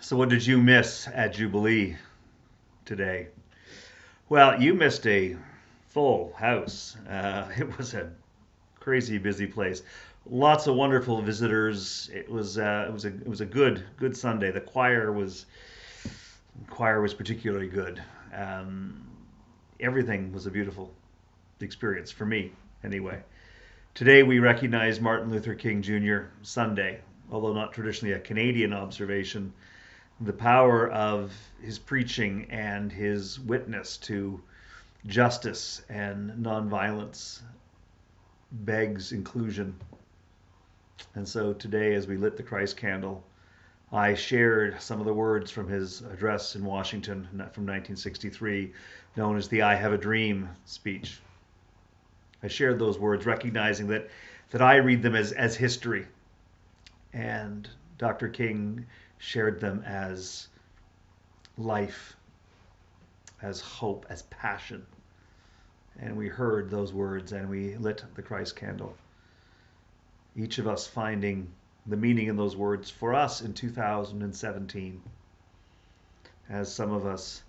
So, what did you miss at Jubilee today? Well, you missed a full house. It was a crazy busy place. Lots of wonderful visitors. It was a good Sunday. The choir was particularly good. Um, Everything was a beautiful experience for me, anyway. Today we recognize Martin Luther King Jr. Sunday, although not traditionally a Canadian observation. The power of his preaching and his witness to justice and nonviolence begs inclusion. And so today, as we lit the Christ candle, I shared some of the words from his address in Washington from 1963, known as the I Have a Dream speech. I shared those words, recognizing that I read them as history, and Dr. King shared them as life, as hope, as passion. And we heard those words and we lit the Christ candle. Each of us finding the meaning in those words for us in 2017, as some of us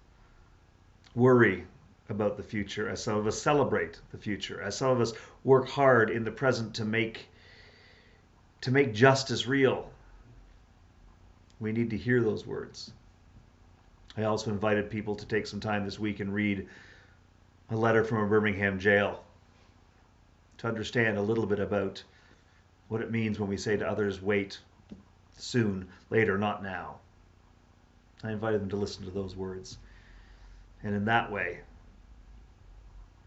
worry about the future, as some of us celebrate the future, as some of us work hard in the present to make justice real. We need to hear those words. I also invited people to take some time this week and read a letter from a Birmingham jail to understand a little bit about what it means when we say to others, wait, soon, later, not now. I invited them to listen to those words. And in that way,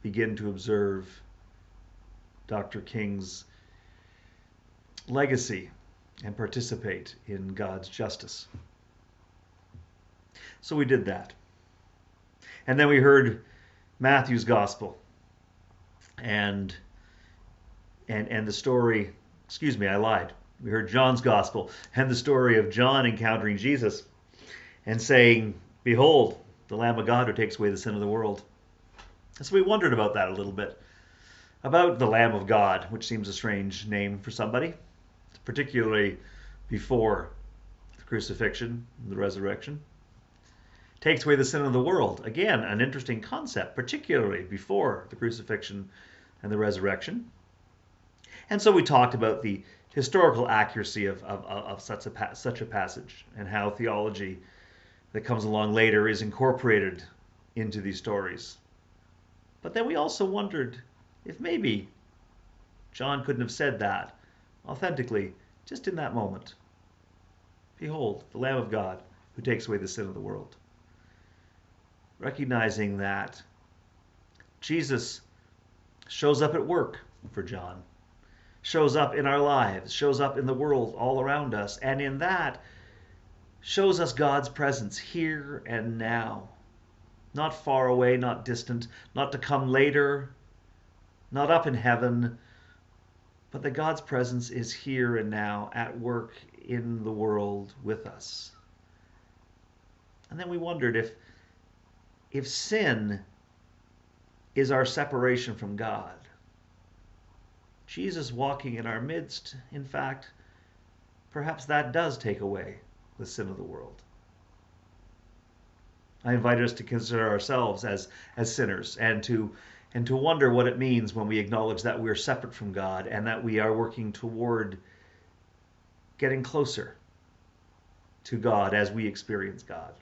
begin to observe Dr. King's legacy and participate in God's justice. So we did that. And then we heard Matthew's gospel and the story, excuse me, I lied. We heard John's gospel and the story of John encountering Jesus and saying, behold, the Lamb of God who takes away the sin of the world. And so we wondered about that a little bit, about the Lamb of God, which seems a strange name for somebody, particularly before the crucifixion and the resurrection. Takes away the sin of the world. Again, an interesting concept, particularly before the crucifixion and the resurrection. And so we talked about the historical accuracy of such a passage and how theology that comes along later is incorporated into these stories. But then we also wondered if maybe John couldn't have said that authentically just in that moment. Behold, the Lamb of God who takes away the sin of the world. Recognizing that Jesus shows up at work for John, shows up in our lives, shows up in the world all around us, and in that shows us God's presence here and now. Not far away, not distant, not to come later, not up in heaven, but that God's presence is here and now at work in the world with us. And then we wondered if sin is our separation from God, Jesus walking in our midst, in fact, perhaps that does take away the sin of the world. I invited us to consider ourselves as sinners and to wonder what it means when we acknowledge that we're separate from God and that we are working toward getting closer to God as we experience God.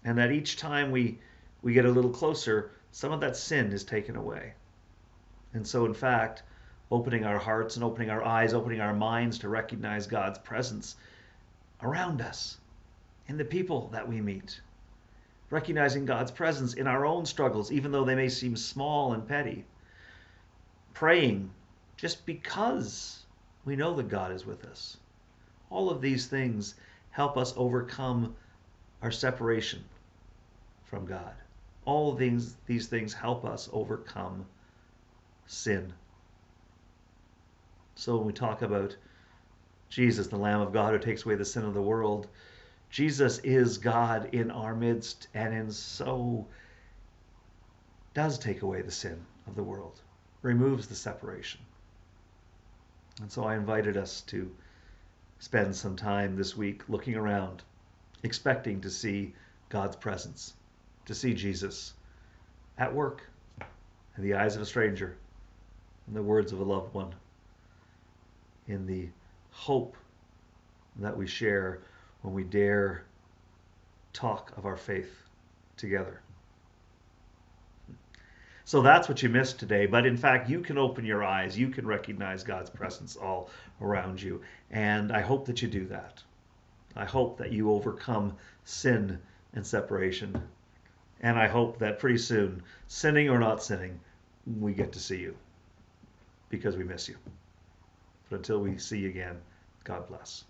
And that each time we get a little closer, some of that sin is taken away. And so, in fact, opening our hearts and opening our eyes, opening our minds to recognize God's presence around us, in the people that we meet. Recognizing God's presence in our own struggles, even though they may seem small and petty. Praying just because we know that God is with us. All of these things help us overcome our separation from God. All of these things help us overcome sin. So when we talk about Jesus, the Lamb of God who takes away the sin of the world, Jesus is God in our midst, and in so does take away the sin of the world, removes the separation. And so I invited us to spend some time this week looking around, expecting to see God's presence, to see Jesus at work in the eyes of a stranger, in the words of a loved one, in the hope that we share when we dare talk of our faith together. So that's what you missed today. But in fact, you can open your eyes. You can recognize God's presence all around you. And I hope that you do that. I hope that you overcome sin and separation. And I hope that pretty soon, sinning or not sinning, we get to see you because we miss you. But until we see you again, God bless.